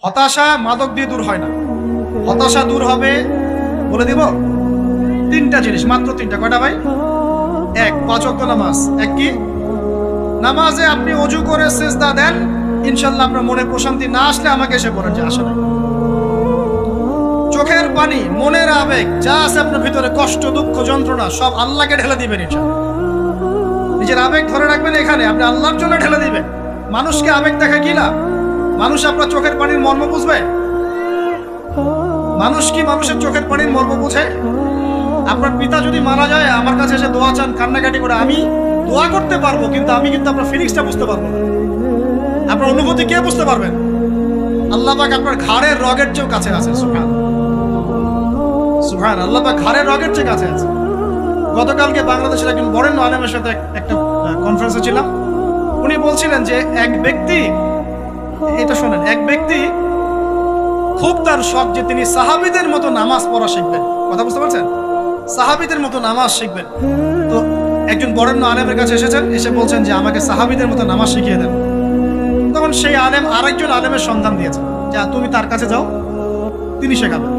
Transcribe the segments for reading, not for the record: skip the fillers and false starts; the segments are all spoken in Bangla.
হতাশা মাদক দিয়ে দূর হয় না। হতাশা দূর হবে, বলে দিব, তিনটা জিনিস, মাত্র তিনটা। কয়টা ভাই? এক, 5 ওয়াক্ত নামাজ। এক কি? নামাজে আপনি ওযু করে সিজদা দেন, ইনশাআল্লাহ আপনার মনে প্রশান্তি না আসলে আমাকে এসে বলেন যে আসে নাই। চোখের পানি, মনের আবেগ যা আছে আপনার ভিতরে, কষ্ট, দুঃখ, যন্ত্রণা, সব আল্লাহকে ঢেলে দিবেন ইনশাআল্লাহ। নিজের আবেগ ধরে রাখবেন এখানে, আপনি আল্লাহর জন্য ঢেলে দিবেন। মানুষকে আবেগ দেখা কি লাভ? মানুষ আপনার চোখের পানির মর্ম বুঝবে? মানুষ কি মানুষের চোখের পানির মর্ম বুঝে? আপনার পিতা যদি মারা যায়, আমার কাছে এসে দোয়া চান কান্নাকাটি করে, আমি দোয়া করতে পারবো, কিন্তু আমি কিন্তু আপনার ফিলিংসটা বুঝতে পারবো না। আপনার অনুভূতি কে বুঝতে পারবেন? আল্লাহ পাক আপনার ঘাড়ের রগের চেয়েও কাছে আছে। সুবহান সুবহান, আল্লাহ পাক ঘাড়ের রগের চেয়ে কাছে আছে। গতকালকে বাংলাদেশের একজন বরেণ্য আলেমের সাথে একটা কনফারেন্সে ছিলাম। উনি বলছিলেন যে এক ব্যক্তি, এটা শোনেন, এক ব্যক্তি খুব তার শখ যে তিনি সাহাবীদের মতো নামাজ পড়া শিখবেন। কথা বুঝতে পারছেন? সাহাবীদের মতো নামাজ শিখবেন। তো একজন বরেণ্য আলেমের কাছে এসেছেন, এসে বলছেন যে আমাকে সাহাবীদের মতো নামাজ শিখিয়ে দেন। তখন সেই আলেম আরেকজন আলেমের সন্ধান দিয়েছেন, যা তুমি তার কাছে যাও, তিনি শেখাবেন।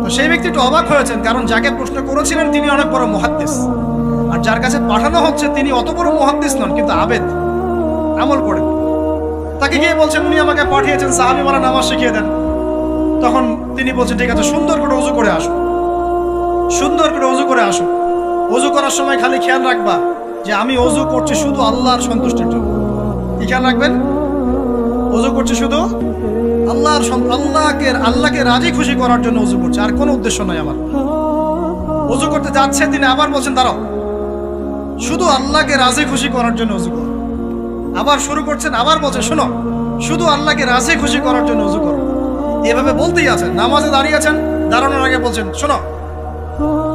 তো সেই ব্যক্তি একটু অবাক হয়েছেন, কারণ যাকে প্রশ্ন করেছিলেন তিনি অনেক বড় মুহাদ্দিস, আর যার কাছে পাঠানো হচ্ছে তিনি অত বড় মুহাদ্দিস নন, কিন্তু আবেদ, আমল করেন। তাকে গিয়ে বলছেন উনি আমাকে পাঠিয়েছেন সাহাবী মারা নামাজ শিখিয়ে দেন। তখন তিনি বলছেন ঠিক আছে, সুন্দর করে ওযু করে আসো, সুন্দর করে ওযু করে আসো। ওযু করার সময় খালি খেয়াল রাখবা যে আমি ওযু করছি শুধু আল্লাহর সন্তুষ্টির জন্য। কি খেয়াল রাখবেন? ওযু করছি শুধু আল্লাহকে রাজি খুশি করার জন্য ওযু করছে, আর কোনো উদ্দেশ্য নাই আমার। ওযু করতে যাচ্ছে, তিনি আবার বলছেন দাঁড়াও, শুধু আল্লাহকে রাজি খুশি করার জন্য ওযু করো। আবার শুরু করছেন, আবার বলছেন শোনো, শুধু আল্লাহকে রাজি খুশি করার জন্য ওযু করো। এভাবে বলতেই আছেন, নামাজে দাঁড়িয়ে আছেন, দাঁড়ানোর আগে বলছেন শোনো,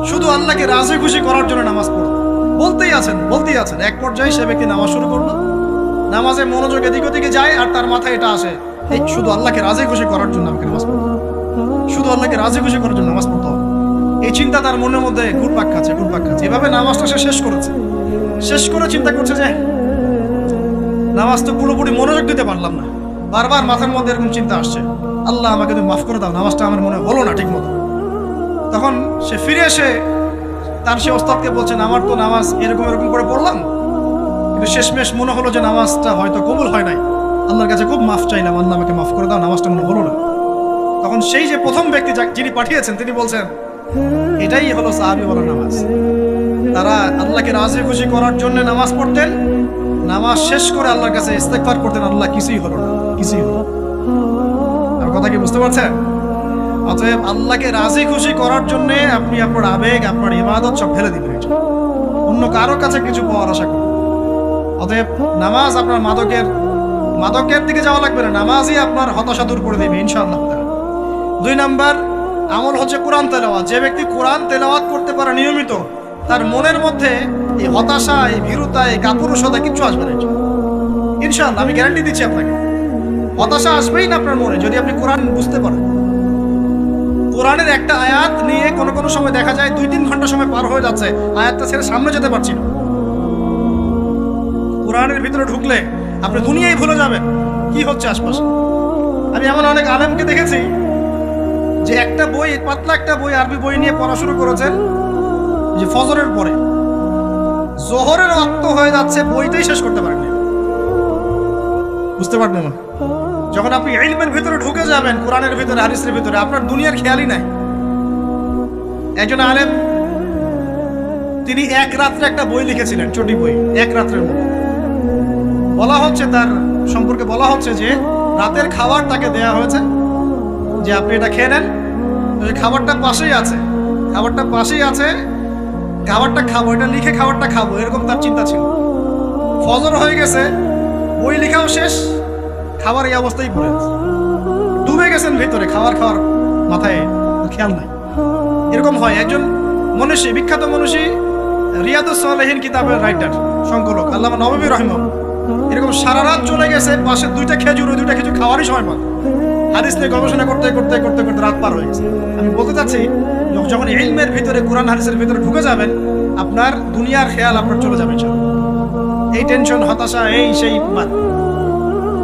শুধু আল্লাহকে রাজি খুশি করার জন্য নামাজ পড়ো। বলতেই আছেন। এক পর্যায়ে সে ব্যক্তি নামাজ শুরু করলো, নামাজে মনোযোগ এদিক ওদিকে যায়, আর তার মাথায় এটা আসে, এই শুধু আল্লাহকে রাজি খুশি করার জন্য আমাকে নামাজ পড়তে হবে, শুধু আল্লাহকে রাজি খুশি করার জন্য নামাজ পড়তে হবে। এই চিন্তা তার মনের মধ্যে ঘুরপাক খাচ্ছে। এভাবে নামাজটা সে শেষ করেছে। শেষ করে চিন্তা করছে যে নামাজ তো পুরোপুরি মনোযোগ দিতে পারলাম না। বারবার মাথার মধ্যে এরকম চিন্তা আসছে, আল্লাহ আমাকে তুমি মাফ করে দাও, নামাজটা আমার মনে হলো না ঠিক মতো। তখন সে ফিরে এসে তার সে ওস্তাদকে বলছেন, আমার তো নামাজ এরকম করে পড়লাম, কিন্তু শেষমেশ মনে হলো যে নামাজটা হয়তো কবুল হয় নাই, আল্লাহর কাছে খুব মাফ চাইলাম, আল্লাহ আমাকে মাফ করে দাও, নামাজটা মনে হলো না। তখন সেই যে প্রথম ব্যক্তি যিনি পাঠিয়েছেন তিনি বলছেন, এটাই হলো সাহাবী বলা নামাজ। তারা আল্লাহকে রাজি খুশি করার জন্য নামাজ পড়তেন, নামাজ শেষ করে আল্লাহর কাছে ইস্তেগফার করতেন, আল্লাহ কিছুই হলো না, কিছুই হলো। আমার কথা কি বুঝতে পারছেন? অতএব আল্লাহকে রাজি খুশি করার জন্য আপনি আপনার আবেগ, আপনার ইবাদত সব ফেলে দিবেন, অন্য কারো কাছে কিছু পাওয়ার আশা করুন। অতএব নামাজ আপনার মাদকের দিকে যাওয়া লাগবে না, নামাজই আপনার হতাশা দূর করে দেবে ইনশাআল্লাহ। 2 নাম্বার আমল হচ্ছে কোরআন তেলাওয়াত। যে ব্যক্তি কোরআন তেলাওয়াত করতে পারে নিয়মিত, তার মনের মধ্যে এই হতাশা, এই ভীরুতা, এই কাপুরুষতা কিচ্ছু আসবে না ইনশাআল্লাহ। আমি গ্যারান্টি দিচ্ছি আপনাকে, হতাশা আসবেই না আপনার মনে যদি আপনি কোরআন বুঝতে পারেন। কোরআনের একটা আয়াত নিয়ে কোনো সময় দেখা যায় 2-3 ঘন্টা সময় পার হয়ে যাচ্ছে, আয়াতটা ছেড়ে সামনে যেতে পারছি না। কোরআনের ভিতরে ঢুকলে আপনি দুনিয়ায় ভুলে যাবেন কি হচ্ছে আশপাশে। আমি এমন অনেক আলেমকে দেখেছি যে একটা বই, পাতলা একটা বই, আরবি বই নিয়ে পড়া শুরু করেছেন, যে ফজরের পরে জোহরের ওয়াক্ত হয়ে যাচ্ছে, বইটাই শেষ করতে পারেন না। বুঝতে পারবেন না? যখন আপনি ইলমের ভিতরে ঢুকে যাবেন, কোরআনের ভিতরে, হাদিসের ভিতরে, আপনার দুনিয়ার খেয়ালই নাই। একজন আলেম তিনি এক রাত্রে একটা বই লিখেছিলেন, চটি বই, এক রাত্রের মধ্যে। বলা হচ্ছে তার সম্পর্কে বলা হচ্ছে যে রাতের খাবার তাকে দেয়া হয়েছে, যে আপনি এটা খেয়ে নেন, খাবারটা পাশেই আছে, খাবারটা খাবো, এটা লিখে খাবারটা খাবো, এরকম তার চিন্তা ছিল। ফজর হয়ে গেছে, বই লেখাও শেষ, খাবার এই অবস্থায় পড়ে ডুবে গেছেন ভিতরে, খাওয়ার মাথায় খেয়াল নাই। এরকম হয়। একজন মনীষী, বিখ্যাত মনীষী, রিয়াদুস সালেহীন কিতাবের রাইটার, সংকলক আল্লামা নববী রাহিমাহুল্লাহ, এরকম সারা রাত চলে গেছে, পাশে 2টা খেজুর, ওই 2টা খেজুর খাওয়ারই সময় পান, হাদিস নিয়ে গবেষণা করতে রাত পার হয়ে গেছে। আমি বলতে চাচ্ছি, যখন ইলমের ভিতরে, কোরআন হাদিসের ভিতরে ঢুকে যাবেন, আপনার দুনিয়ার খেয়াল আপনার চলে যাবে। এই টেনশন, হতাশা, এই সেই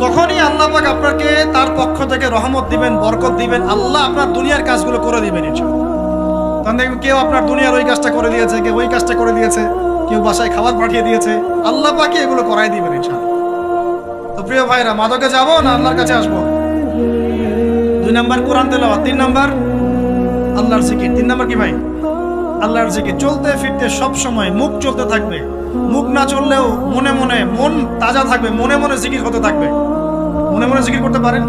তখনই আল্লাহ পাক আপনাকে তার পক্ষ থেকে রহমত দিবেন, বরকত দিবেন, আল্লাহ আপনার দুনিয়ার কাজগুলো করে দিবেন ইনশাআল্লাহ। তখন দেখবেন কেউ আপনার দুনিয়ার ওই কাজটা করে দিয়েছে, কেউ ওই কাজটা করে দিয়েছে, কেউ বাসায় খাবার পাঠিয়ে দিয়েছে, আল্লাহ পাকই এগুলো করাই দিবেন ইনশাআল্লাহ। তো প্রিয় ভাইরা, মাদকে যাবো না আল্লাহর কাছে আসবো? 2 নাম্বার কোরআন তেলাওয়াত, 3 নাম্বার আল্লাহর জিকির। 3 নাম্বার কি ভাই? আল্লাহর জিকির। চলতে ফিরতে সব সময় মুখ চলতে থাকবে, মুখ না চললেও মনে মনে মন তাজা থাকবে, মনে মনে জিকির হতে থাকবে। মনে মনে জিকির করতে পারেন,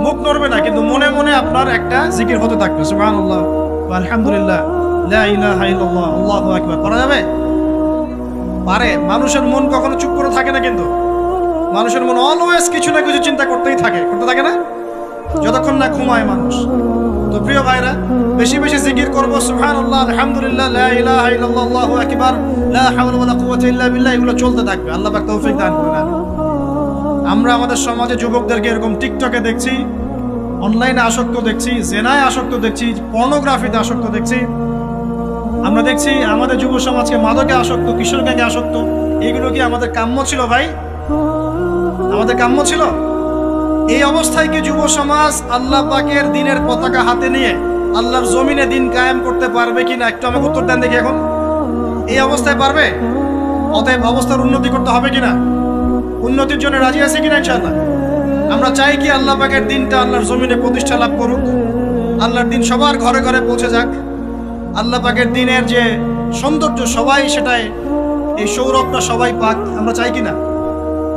মুখ নড়বে না কিন্তু মনে মনে আপনার একটা জিকির হতে থাকবে। সুবহানাল্লাহ ওয়া আলহামদুলিল্লাহ লা ইলাহা ইল্লাল্লাহ আল্লাহু আকবার। করা যাবে? পারে। মানুষের মন কখনো চুপ করে থাকে না, কিন্তু মানুষের মন অলওয়েজ কিছু না কিছু চিন্তা করতেই থাকে, করতে থাকে না, যতক্ষণ না ঘুমায় মানুষ। তো প্রিয় ভাইরা, বেশি বেশি জিকির করবো। সুবহানাল্লাহ, আলহামদুলিল্লাহ, লা ইলাহা ইল্লাল্লাহ, আল্লাহু আকবার, লা হাওলা ওয়ালা কুওয়াতা ইল্লা বিল্লাহ, এগুলো চলতে থাকবে। আল্লাহ পাক তৌফিক দান করুন। আমরা আমাদের সমাজে যুবকদেরকে এরকম টিকটকে দেখছি, অনলাইনে আসক্ত দেখছি, জেনায় আসক্ত দেখছি, পর্নোগ্রাফিতে আসক্ত দেখছি। আমরা দেখছি আমাদের যুব সমাজকে মাদকে আসক্ত, কিশোর গ্যাংয়ে আসক্ত। এগুলো কি আমাদের কাম্য ছিল ভাই? আমাদের কাম্য ছিল? এই অবস্থায় কি যুব সমাজ আল্লাহ পাকের দিনের পতাকা হাতে নিয়ে আল্লাহর জমিনে দিন কায়েম করতে পারবে কিনা? একটু আমাকে উত্তর দেন দেখি। এখন এই অবস্থায় পারবে? অতএব অবস্থার উন্নতি করতে হবে কিনা? উন্নতির জন্য রাজি আছে কিনা ইনশাআল্লাহ? আমরা চাই কি আল্লাহ পাকের দিনটা আল্লাহর জমিনে প্রতিষ্ঠা লাভ করুক, আল্লাহর দিন সবার ঘরে ঘরে পৌঁছে যাক, আল্লাহ পাকের দিনের যে সৌন্দর্য সবাই সেটাই, এই সৌরভটা সবাই পাক। আমরা চাই কিনা?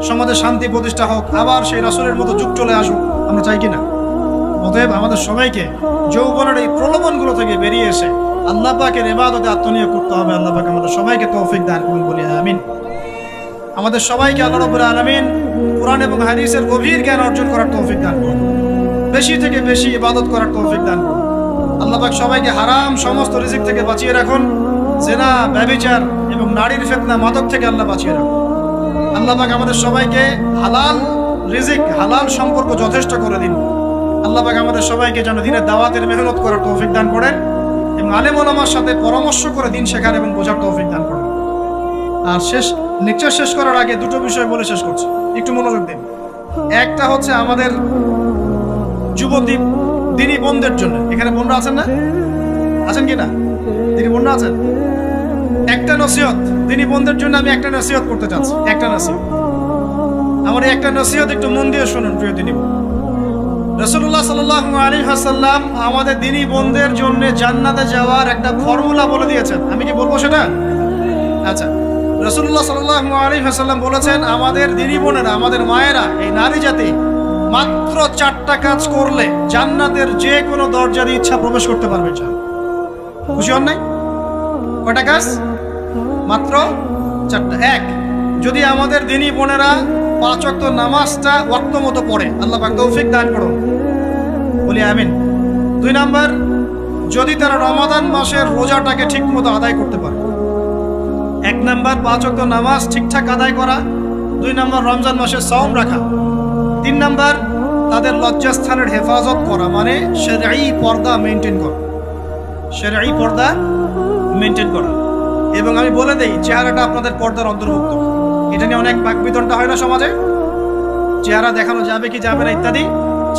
সমাজে শান্তি প্রতিষ্ঠা হোক, আবার সেই রাসূলের মতো যুগ চলে আসুক, আমরা চাই কিনা? অতএব আমাদের সবাইকে যৌবনের এই প্রলোভনগুলো থেকে বেরিয়ে এসে আল্লাহ পাকের ইবাদতে আত্মনিয়োগ করতে হবে। আল্লাহ পাক আমাদের সবাইকে তৌফিক দান করুন, বলি আমিন। আমাদের সবাইকে আল্লাহ রাব্বুল আলামিন কোরআন এবং হাদিসের গভীর জ্ঞান অর্জন করার তৌফিক দান করুন, বেশি থেকে বেশি ইবাদত করার তৌফিক দান করুন। আল্লাহ পাক সবাইকে হারাম সমস্ত রিজিক থেকে বাঁচিয়ে রাখুন, জিনা, ব্যভিচার এবং নারীর ফিতনা, মাদক থেকে আল্লাহ বাঁচিয়ে রাখুন। আল্লাহ পাক আমাদের সবাইকে হালাল রিজিক, হালাল সম্পর্ক যথেষ্ট করে দিন। আল্লাহ পাক আমাদের সবাইকে যেন দিনের দাওয়াতের মেহনত করার তৌফিক দান করেন এবং আলেম ওলামার সাথে পরামর্শ করে দিন শেখার এবং বোঝার তৌফিক দান করেন। আর লেকচার শেষ করার আগে দুটো বিষয় বলে শেষ করছি, একটু মনোযোগ দিন। একটা হচ্ছে আমাদের যুবদীপ দিনী বোনদের জন্য। এখানে বোনরা আছেন না? আছেন কি না? দিনী বোনরা আছেন? একটা নসিহত দিনী বোনদের জন্য আমি একটা নসিহত করতে চাচ্ছি। একটা নসিহত, আমার এই একটা নসিহত একটু মন দিয়ে শুনুন প্রিয় দিনী বোন। রাসূলুল্লাহ সাল্লাল্লাহু আলাইহি ওয়াসাল্লাম আমাদের দিনী বোনদের জন্য জান্নাতে যাওয়ার একটা ফর্মুলা বলে দিয়েছেন। আমি কি বলবো সেটা? আচ্ছা, রাসূলুল্লাহ সাল্লাল্লাহু আলাইহি ওয়াসাল্লাম বলেছেন আমাদের দিনী বোনেরা, আমাদের মায়েরা, এই নারী জাতি মাত্র 4টা কাজ করলে জান্নাতের যে কোনো দরজা দিয়ে ইচ্ছা প্রবেশ করতে পারবে। খুশি হন নাই? কয়টা কাজ? মাত্র 4টা। এক, যদি আমাদের দিনী বোনেরা 5 ওয়াক্ত নামাজটা ওয়াক্ত মতো পড়ে, আল্লাহ পাক তৌফিক দান করুন, বলি আমিন। 2 নাম্বার, যদি তারা রমাদান মাসের রোজাটাকে ঠিক মতো আদায় করতে পারে। 1 নাম্বার 5 ওয়াক্ত নামাজ ঠিকঠাক আদায় করা, 2 নাম্বার রমজান মাসে সওম রাখা, 3 নাম্বার তাদের লজ্জাস্থানের হেফাজত করা, মানে শরঈ পর্দা মেনটেন করা, শরঈ পর্দা মেনটেন করা। এবং আমি বলে দেই, চেহারাটা আপনাদের পর্দার অন্তর্ভুক্ত। এটা নিয়ে অনেক বাকবিতণ্ডা হয় না সমাজে, চেহারা দেখানো যাবে কি যাবে না ইত্যাদি।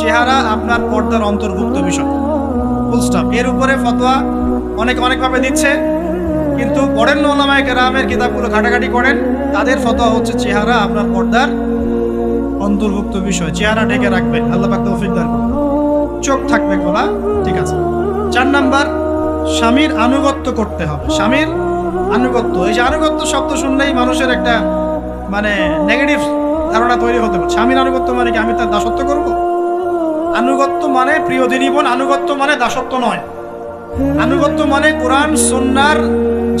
চেহারা আপনার পর্দার অন্তর্ভুক্ত বিষয়, ফুল স্টপ। এর উপরে ফতোয়া অনেকভাবে দিচ্ছে, কিন্তু পড়েন না উলামায়ে কেরামের কিতাবগুলো ঘাটাঘাটি করেন, তাদের ফতোয়া হচ্ছে চেহারা আপনার পর্দার অন্তর্ভুক্ত বিষয়, চেহারা ঢেকে রাখবেন, আল্লাহ পাক তৌফিক দান করুন। চোখ থাকবে খোলা, ঠিক আছে। 4 নাম্বার, স্বামীর আনুগত্য করতে হবে। স্বামীর আনুগত্য, এই যে আনুগত্য শব্দ শুনলেই মানুষের একটা মানে নেগেটিভ ধারণা তৈরি হতে পারে। স্বামীর আনুগত্য মানে কি আমি তার দাসত্ব করব? আনুগত্য মানে, প্রিয় দিনী বোন, আনুগত্য মানে দাসত্ব নয়। আনুগত্য মানে কোরআন সুন্নাহর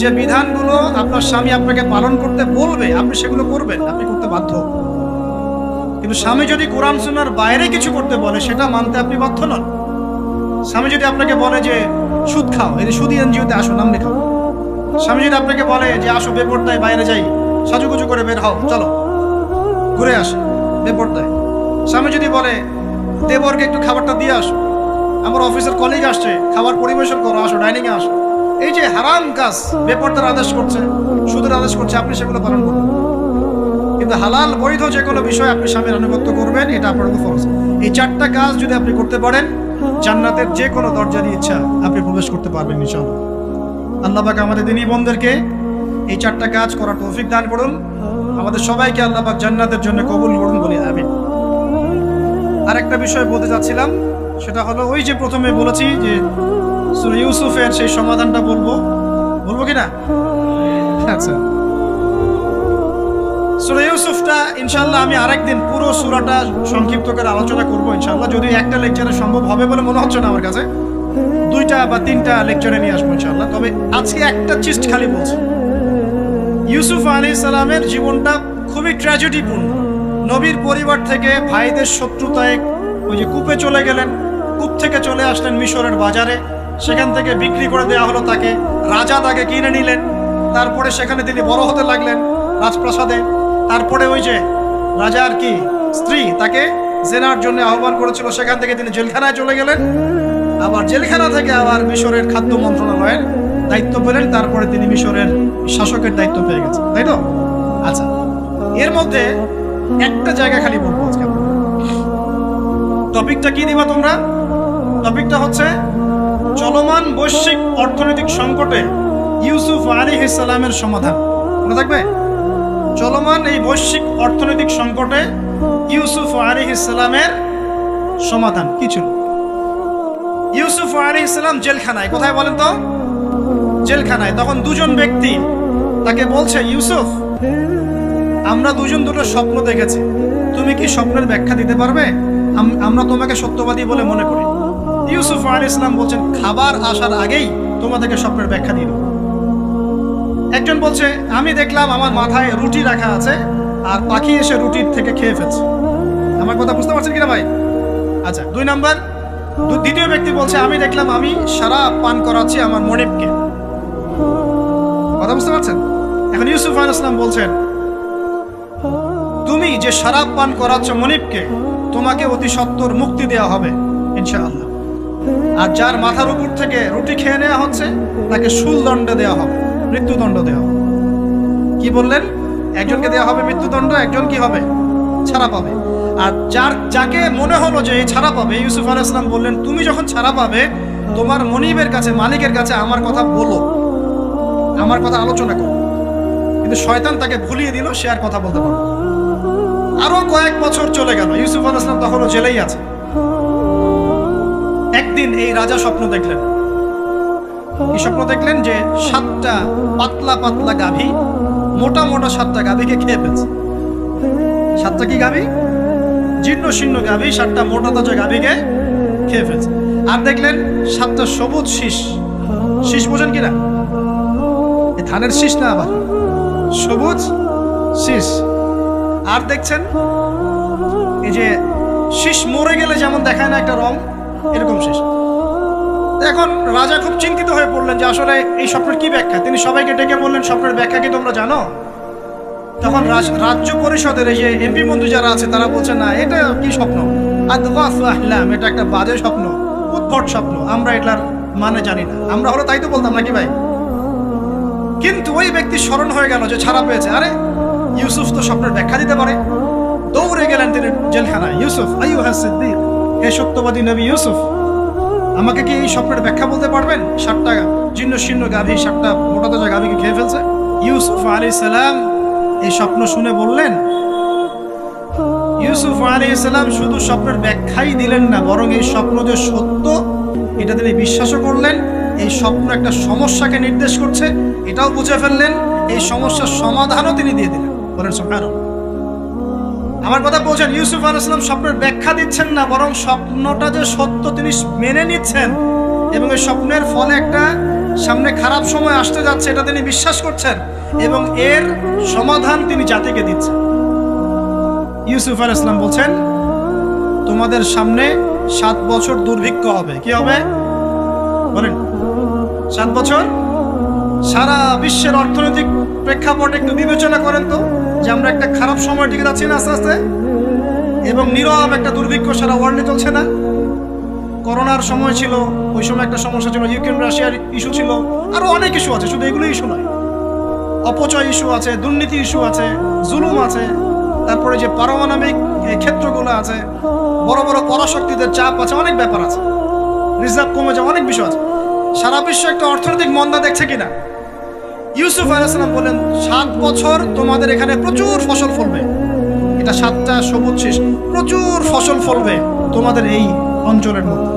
যে বিধানগুলো আপনার স্বামী আপনাকে পালন করতে বলবে, আপনি সেগুলো করবেন, আপনি করতে বাধ্য। কিন্তু স্বামী যদি কোরআন সুন্নাহর বাইরে কিছু করতে বলে, সেটা মানতে আপনি বাধ্য নন। স্বামী যদি আপনাকে বলে যে সুদ খাও, এই সুদি এনজিওতে আসো, নাম লেখাও। স্বামী যদি আপনাকে বলে যে আসো বেপরদায় বাইরে যাই, সাজুগুজু করে বের হও, চলো ঘুরে আসো বেপরদায়। স্বামী যদি বলে দেবরকে একটু খাবারটা দিয়ে আসো, আমার অফিসের কলিগ আসছে, খাবার পরিবেশন করো, আসো ডাইনিংয়ে আসো। এই যে হারাম কাজ, বেপরদার আদেশ করছে, সুদের আদেশ করছে, আপনি সেগুলো পালন করবেন। কিন্তু কিন্তু হালাল বৈধ যে কোনো বিষয় আপনি স্বামীর আনুগত্য করবেন, এটা আপনার উপর ফরজ। এই 4টা কাজ যদি আপনি করতে পারেন, জান্নাতের যে কোনো দরজা দিয়ে ইচ্ছা আপনি প্রবেশ করতে পারবেন ইনশাআল্লাহ। আল্লাহ পাক আমাদের দিনী বন্ধুদেরকে এই 4টা কাজ করার তৌফিক দান করুন। আমাদের সবাইকে আল্লাহ পাক জান্নাতের জন্য কবুল করুন বলি আমিন। আরেকটা বিষয় বলতে যাচ্ছিলাম, সেটা হলো ওই যে প্রথমে বলেছি যে সূরা ইউসুফের সেই সমাধানটা বলবো কি না? আচ্ছা, সূরা ইউসুফটা ইনশাআল্লাহ আমি আরেকদিন পুরো সূরাটা সংক্ষিপ্ত করে আলোচনা করব ইনশাআল্লাহ। যদি একটা লেকচারে সম্ভব হবে বলে মনে হচ্ছে না আমার কাছে, 2টা বা 3টা লেকচারে নিয়ে আসবো ইনশাআল্লাহ। তবে আজকে একটা চিস্ট খালি বলছি। ইউসুফ আলাইহিস সালামের জীবনটা খুবই ট্র্যাজেডিপূর্ণ। নবীর পরিবার থেকে ভাইদের শত্রুতায় ওই যে কূপে চলে গেলেন, কূপ থেকে চলে আসলেন মিশরের বাজারে, সেখান থেকে বিক্রি করে দেওয়া হলো তাকে, রাজা তাকে কিনে নিলেন, তারপরে সেখানে তিনি বড় হতে লাগলেন রাজপ্রাসাদে। তারপরে ওই যে রাজার কি স্ত্রী তাকে জেনার জন্য আহ্বান করেছিল, সেখান থেকে তিনি জেলখানায় চলে গেলেন, আবার জেলখানা থেকে আবার মিশরের খাদ্য মন্ত্রণালয়ের দায়িত্ব পেলেন, তারপরে তিনি মিশরের শাসকের দায়িত্ব পেয়ে গেছেন, তাই তো? আচ্ছা, এর মধ্যে একটা জায়গা খালি বলবো আজকে। টপিকটা কি দিবা তোমরা? টপিকটা হচ্ছে চলমান বৈশ্বিক অর্থনৈতিক সংকটে ইউসুফ আলাইহিস সালামের সমাধান। মনে থাকবে? চলমান এই বৈশ্বিক অর্থনৈতিক সংকটে ইউসুফ আলাইহিস সালামের সমাধান কি ছিল? ইউসুফ আলাইহিস সালাম জেলখানায়, কোথায় বলেন তো? জেলখানায়। তখন দুজন ব্যক্তি তাকে বলছে, ইউসুফ, আমরা দুজন দুটো স্বপ্ন দেখেছি, তুমি কি স্বপ্নের ব্যাখ্যা দিতে পারবে? আমরা তোমাকে সত্যবাদী বলে মনে করি। ইউসুফ আলাইহিস সালাম বলছেন, খাবার আসার আগেই তোমাদেরকে স্বপ্নের ব্যাখ্যা দিয়ে দেব। একজন বলছে, আমি দেখলাম আমার মাথায় রুটি রাখা আছে আর পাখি এসে রুটির থেকে খেয়ে ফেলছে। আমার কথা বুঝতে পারছেন কিনা ভাই? আচ্ছা, 2 নাম্বার, দ্বিতীয় ব্যক্তি বলছে, আমি দেখলাম আমি শরাব পান করাচ্ছি আমার মনিবকে। কথা বুঝতে পারছেন? এখন ইউসুফ আলাইহিস সালাম বলছেন, তুমি যে শরাব পান করাচ্ছ মনিবকে, তোমাকে অতি সত্বর মুক্তি দেওয়া হবে ইনশাআল্লাহ। আর যার মাথার উপর থেকে রুটি খেয়ে নেওয়া হচ্ছে তাকে শুলদণ্ড দেওয়া হবে, মৃত্যুদণ্ড দেওয়া হবে। কি বললেন? একজনকে দেওয়া হবে মৃত্যুদণ্ড, একজন কি হবে? ছাড়া পাবে। আর যাকে মনে হলো যে এই ছাড়া পাবে, ইউসুফ আলাইহিস সালাম বললেন, তুমি যখন ছাড়া পাবে তোমার মনিবের কাছে, মালিকের কাছে আমার কথা বলো, আমার কথা আলোচনা করো। কিন্তু শয়তান তাকে ভুলিয়ে দিল, সে আর কথা বলতে পারবে। আরো কয়েক বছর চলে গেল, ইউসুফ আলাইহিস সালাম তখনও জেলেই আছে। একদিন এই রাজা স্বপ্ন দেখলেন। কি স্বপ্ন দেখলেন? যে 7টা পাতলা পাতলা গাভী, মোটা মোটা 7টা গাভীকে খেয়ে ফেলছে। 7টা কি গাভী? জীর্ণ শীর্ণ গাভী, 7টা মোটা তাজা গাভীকে খেয়ে ফেলছে। আর দেখলেন 7টা সবুজ শীষ। শীষ বোঝেন কিনা? এই ধানের শীষ না, আবার সবুজ শীষ। আর দেখছেন এই যে শীষ মরে গেলে যেমন দেখায় না একটা রং, এরকম শীষ। এখন রাজা খুব চিন্তিত হয়ে পড়লেন যে আসলে এই স্বপ্নের কি ব্যাখ্যা। তিনি সবাইকে ডেকে বললেন, স্বপ্নের ব্যাখ্যা কি তোমরা জানো? তখন রাজ্য পরিষদের এই যে এমপি মন্ত্রী যারা আছে তারা বলছে, না, এটা কি স্বপ্ন, এটা একটা বাজে স্বপ্ন, উদ্ভট স্বপ্ন, আমরা এটার মানে জানি না। আমরা হলো তাই তো বলতাম নাকি ভাই? কিন্তু ওই ব্যক্তি স্মরণ হয়ে গেল যে ছাড়া পেয়েছে, আরে ইউসুফ তো স্বপ্নের ব্যাখ্যা দিতে পারে। দৌড়ে গেলেন তিনি জেলখানায়। ইউসুফ আইয়ুহা সিদ্দিক, হে সত্যবাদী নবী ইউসুফ, আমাকে কি এই স্বপ্নের ব্যাখ্যা বলতে পারবেন? 7টা জীর্ণ শীর্ণ গাভী 7টা মোটা তাজা গাভীকে খেয়ে ফেলছে। ইউসুফ আলাইহিস সালাম এই স্বপ্ন শুনে বললেন, ইউসুফ আলাইহিস সালাম শুধু স্বপ্নের ব্যাখ্যাই দিলেন না, বরং এই স্বপ্ন যে সত্য এটা তিনি বিশ্বাসও করলেন। এই স্বপ্ন একটা সমস্যাকে নির্দেশ করছে এটাও বুঝে ফেললেন, এই সমস্যার সমাধানও তিনি দিয়ে দিলেন। বলেন সুবহানাল্লাহ। আমার কথা বলছেন, ইউসুফ আলাইহিস সালাম স্বপ্নের ব্যাখ্যা দিচ্ছেন না, বরং স্বপ্নটা যে সত্য তিনি মেনে নিচ্ছেন এবং এই স্বপ্নের ফলে একটা সামনে খারাপ সময় আসতে যাচ্ছে এটা তিনি বিশ্বাস করছেন এবং এর সমাধান তিনি জাতিকে দিচ্ছেন। ইউসুফ আলাইহিস সালাম বলছেন, তোমাদের সামনে 7 বছর দুর্ভিক্ষ হবে। কি হবে বলেন? 7 বছর। সারা বিশ্বের অর্থনৈতিক প্রেক্ষাপট একটু বিবেচনা করেন তো, যে আমরা একটা খারাপ সময় দিকে যাচ্ছি না আস্তে আস্তে, এবং নীরব একটা দুর্ভিক্ষ সারা ওয়ার্ল্ডে চলছে না? করোনার সময় ছিল, ওই সময় একটা সমস্যা ছিল, ইউক্রেন রাশিয়ার ইস্যু ছিল, আরো অনেক ইস্যু আছে, শুধু এগুলো ইস্যু নয়, অপচয় ইস্যু আছে, দুর্নীতি ইস্যু আছে, জুলুম আছে, তারপরে যে পারমাণবিক ক্ষেত্রগুলো আছে, বড় বড় পরাশক্তিদের চাপ আছে, অনেক ব্যাপার আছে, রিজার্ভ কমে যাওয়া, অনেক বিষয় আছে। সারা বিশ্ব একটা অর্থনৈতিক মন্দা দেখছে কিনা? ইউসুফ আলাইহিস সালাম বলেন 7 বছর তোমাদের এখানে প্রচুর ফসল ফলবে। এটা 7টা সবুজ শীষ, প্রচুর ফসল ফলবে তোমাদের এই অঞ্চলের মধ্যে।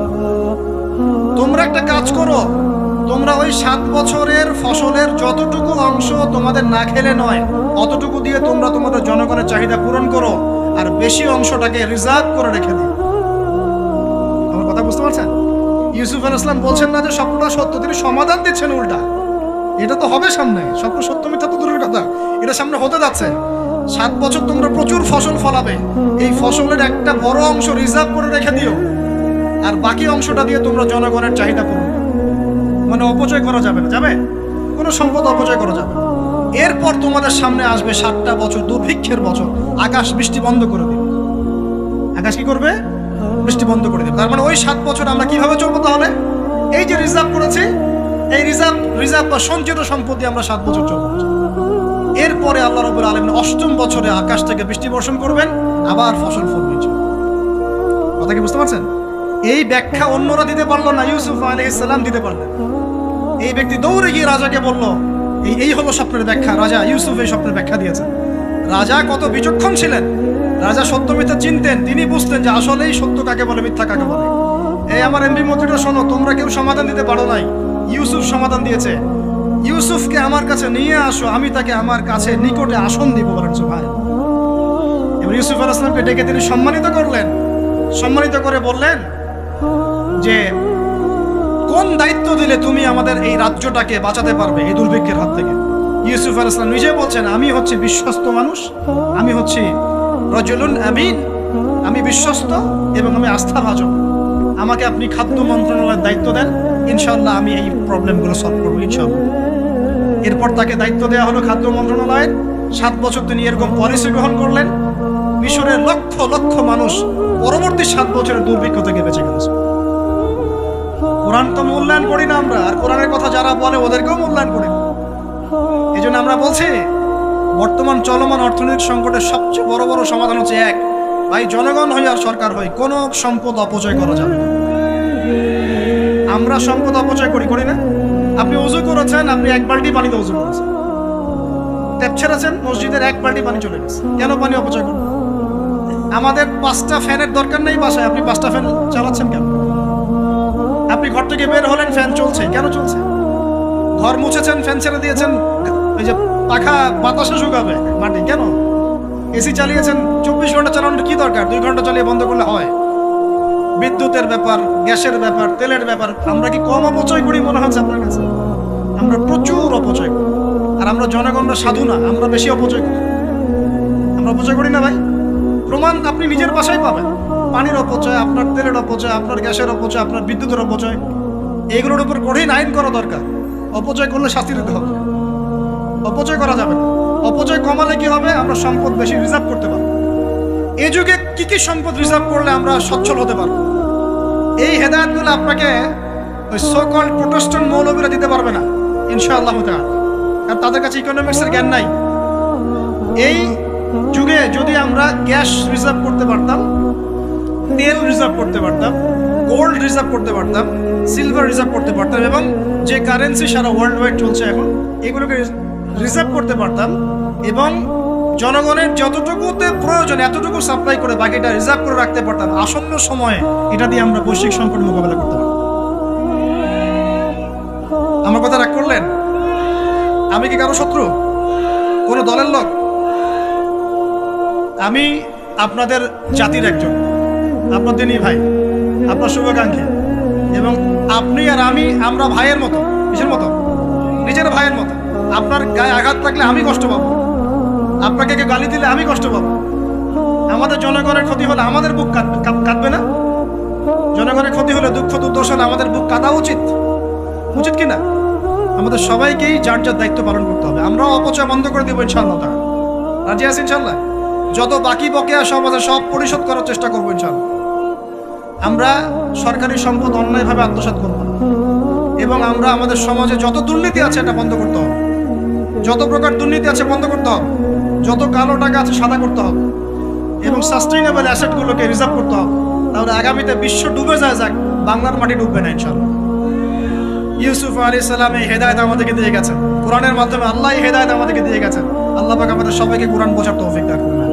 তোমরা একটা কাজ করো, তোমরা ওই 7 বছরের ফসলের যতটুকু অংশ তোমাদের না খেলে নয়, অতটুকু দিয়ে তোমরা তোমাদের জনগণের চাহিদা পূরণ করো, আর বেশি অংশটাকে রিজার্ভ করে রেখে দিও। আমার কথা বুঝতে পারছেন? ইউসুফ আলাইহিস সালাম বলছেন না যে স্বপ্নটা সত্য, তিনি সমাধান দিচ্ছেন উল্টা। এটা তো হবে সামনে, স্বপ্ন সত্য মিথ্যা তো দূরের কথা, এটা সামনে হতে যাচ্ছে। 7 বছর তোমরা প্রচুর ফসল ফলাবে, এই ফসলের একটা বড় অংশ রিজার্ভ করে রেখে দিও, আর বাকি অংশটা দিয়ে তোমরা জনগণের চাহিদা পূরণ করো। মানে অপচয় করা যাবে না, যাবে কোনো সম্পদ অপচয় করা যাবে না। এরপর তোমাদের সামনে আসবে 7টা বছর দুর্ভিক্ষের বছর, আকাশ বৃষ্টি বন্ধ করে দেবে। আকাশ কি করবে? বৃষ্টি বন্ধ করে দেবে। তার মানে ওই 7 বছর আমরা কিভাবে চলবো তাহলে? এই যে রিজার্ভ করেছি, এই রিজার্ভ বা সঞ্চিত সম্পত্তি আমরা 7 বছর চলবো। এরপরে আল্লাহ রাব্বুল আলামিন 8ম বছরে আকাশ থেকে বৃষ্টি বর্ষণ করবেন, আবার ফসল ফলবে। কথা কি বুঝতে পারছেন? এই ব্যাখ্যা অন্যরা দিতে পারলো না, ইউসুফ আলাইহিস সালাম দিতে পারলেন। এই ব্যক্তি দৌড়ে গিয়ে রাজাকে বলল, এই হলো স্বপ্নের ব্যাখ্যা। রাজা ইউসুফ এই স্বপ্নের ব্যাখ্যা দিয়েছেন। রাজা কত বিচক্ষণ ছিলেন, রাজা সত্য মিথ্যা চিনতেন। তিনি বুঝতেন যে আসলেই সত্য কাকে বলে, মিথ্যা কাকে বলে। এই আমার এমপি মন্ত্রীরা শোনো, তোমরা কেউ সমাধান দিতে পারো নাই, ইউসুফ সমাধান দিয়েছে। ইউসুফকে আমার কাছে নিয়ে আসো, আমি তাকে আমার কাছে নিকটে আসন দিব। বলেন সুবহানাল্লাহ। এবার ইউসুফ আলাইহিস সালামকে ডেকে তিনি সম্মানিত করলেন। সম্মানিত করে বললেন যে কোন দায়িত্ব দিলে তুমি আমাদের এই রাজ্যটাকে বাঁচাতে পারবে এই দুর্ভিক্ষের হাত থেকে? ইউসুফ আলাইহিস সালাম নিজে বলছেন, আমি হচ্ছি বিশ্বস্ত মানুষ, আমি হচ্ছি রাজুলুন আমিন, আমি বিশ্বস্ত এবং আমি আস্থাভাজন। আমাকে আপনি খাদ্য মন্ত্রণালয়ের দায়িত্ব দেন, ইনশাআল্লাহ আমি এই প্রবলেমগুলো সলভ করবো ইনশাআল্লাহ। এরপর তাকে দায়িত্ব দেওয়া হলো খাদ্য মন্ত্রণালয়ের। 7 বছর তিনি এরকম পলিসি গ্রহণ করলেন। মিশরের লক্ষ লক্ষ মানুষ পরবর্তী 7 বছরের দুর্ভিক্ষ থেকে বেঁচে গেল। কোরআন তো মূল্যায়ন করি না আমরা, আর কোরআনের কথা যারা বলে ওদেরকেও মূল্যায়ন করি না। এই জন্য আমরা বলছি, বর্তমান চলমান অর্থনৈতিক সংকটের সবচেয়ে বড় বড় সমাধান হচ্ছে এক, ভাই জনগণ হই আর সরকার হই, কোনো সম্পদ অপচয় করা যাবে না। আমরা সম্পদ অপচয় করি না? আপনি ওযু করেছেন, আপনি 1 বালতি পানিতে ওযু করেছেন, ট্যাপ ছেড়েছেন, মসজিদের 1 বালতি পানি চলে গেছে, কেন পানি অপচয় করবেন? আমাদের 5টা ফ্যানের দরকার নেই বাসায়, আপনি 5টা ফ্যান চালাচ্ছেন কেন? আপনি ঘর থেকে বের হলেন, ফ্যান চলছে, কেন চলছে? ঘর মুছেছেন, ফ্যান ছেড়ে দিয়েছেন, ওই যে পাখা বাতাসে শুকাবে মাটি, কেন? এসি চালিয়েছেন, 24 ঘন্টা চালানোর কি দরকার? 2 ঘন্টা চালিয়ে বন্ধ করলে হয়। বিদ্যুতের ব্যাপার, গ্যাসের ব্যাপার, তেলের ব্যাপার, আমরা কি কম অপচয় করি মনে হচ্ছে আপনার কাছে? আমরা প্রচুর অপচয় করি। আর আমরা জনগণরা সাধু না, আমরা বেশি অপচয় করি। আমরা অপচয় করি না ভাই? প্রমাণ আপনি নিজের বাসায় পাবেন। পানির অপচয়, আপনার তেলের অপচয়, আপনার গ্যাসের অপচয়, আপনার বিদ্যুতের অপচয়, এগুলোর উপর কঠিন আইন করা দরকার। অপচয় করলে শাস্তি দিতে হবে, অপচয় করা যাবে না। অপচয় কমালে কি হবে? আমরা সম্পদ বেশি রিজার্ভ করতে পারবো। এই যুগে কি কি সম্পদ রিজার্ভ করলে আমরা সচ্ছল হতে পারবো? এই হেদায়েতগুলো আপনাকে ওই সো কল্ড প্রোটেস্ট্যান্ট মৌলবীরা দিতে পারবে না ইনশাআল্লাহ তাআলা, কারণ তাদের কাছে ইকোনমিক্সের জ্ঞান নাই। এই যুগে যদি আমরা গ্যাস রিজার্ভ করতে পারতাম, তেল রিজার্ভ করতে পারতাম, গোল্ড রিজার্ভ করতে পারতাম, সিলভার রিজার্ভ করতে পারতাম, এবং যে কারেন্সি সারা ওয়ার্ল্ড ওয়াইড চলছে এখন, এগুলোকে রিজার্ভ করতে পারতাম, এবং জনগণের যতটুকুতে প্রয়োজন এতটুকু সাপ্লাই করে বাকিটা রিজার্ভ করে রাখতে পারতাম, আসন্ন সময়ে এটা দিয়ে আমরা বৈশ্বিক সংকট মোকাবেলা করতে পারতাম। আমার কথা রাগ করলেন? আমি কি কারো শত্রু, কোনো দলের লোক? আমি আপনাদের জাতির একজন, আপনার দিনই ভাই, আপনার শুভাকাঙ্ক্ষী, এবং আপনি আর আমি, আমরা ভাইয়ের মতো। কিসের মতো? নিজের ভাইয়ের মতো। আপনার গায়ে আঘাত থাকলে আমি কষ্ট পাবো, আপনাকে কেউ গালি দিলে আমি কষ্ট পাবো। আমাদের জনগণের ক্ষতি হলে আমাদের বুক কাঁদবে না? জনগণের ক্ষতি হলে, দুঃখ দুর্দশা হলে আমাদের বুক কাঁদা উচিত, উচিত কিনা? আমাদের সবাইকেই যার যার দায়িত্ব পালন করতে হবে। আমরাও অপচয় বন্ধ করে দেবো ইনশাআল্লাহ। রাজি আছি ইনশাআল্লাহ? যত বাকি বকেয়া সব আছে সব পরিশোধ করার চেষ্টা করবো ইনশাআল্লাহ। আমরা সরকারি সম্পদ অন্যায়ভাবে আত্মসাৎ করব না, এবং আমরা আমাদের সমাজে যত দুর্নীতি আছে এটা বন্ধ করতে হবে। যত প্রকার দুর্নীতি আছে বন্ধ করতে হবে, যত কালো টাকা আছে সাদা করতে হবে। এবং সাস্টেইনেবল অ্যাসেটগুলোকে রিজার্ভ করতে হবে, তাহলে আগামীতে বিশ্ব ডুবে যায়, যাক বাংলার মাটি ডুববে না ইনশাআল্লাহ। ইউসুফ আলাইহিস সালাম এই হেদায়েত আমাদেরকে দিয়ে গেছেন, কোরআনের মাধ্যমে আল্লাহ এই হেদায়েত আমাদেরকে দিয়ে গেছেন। আল্লাহ পাক আমাদের সবাইকে কোরআন বোঝার তৌফিক দান করুন।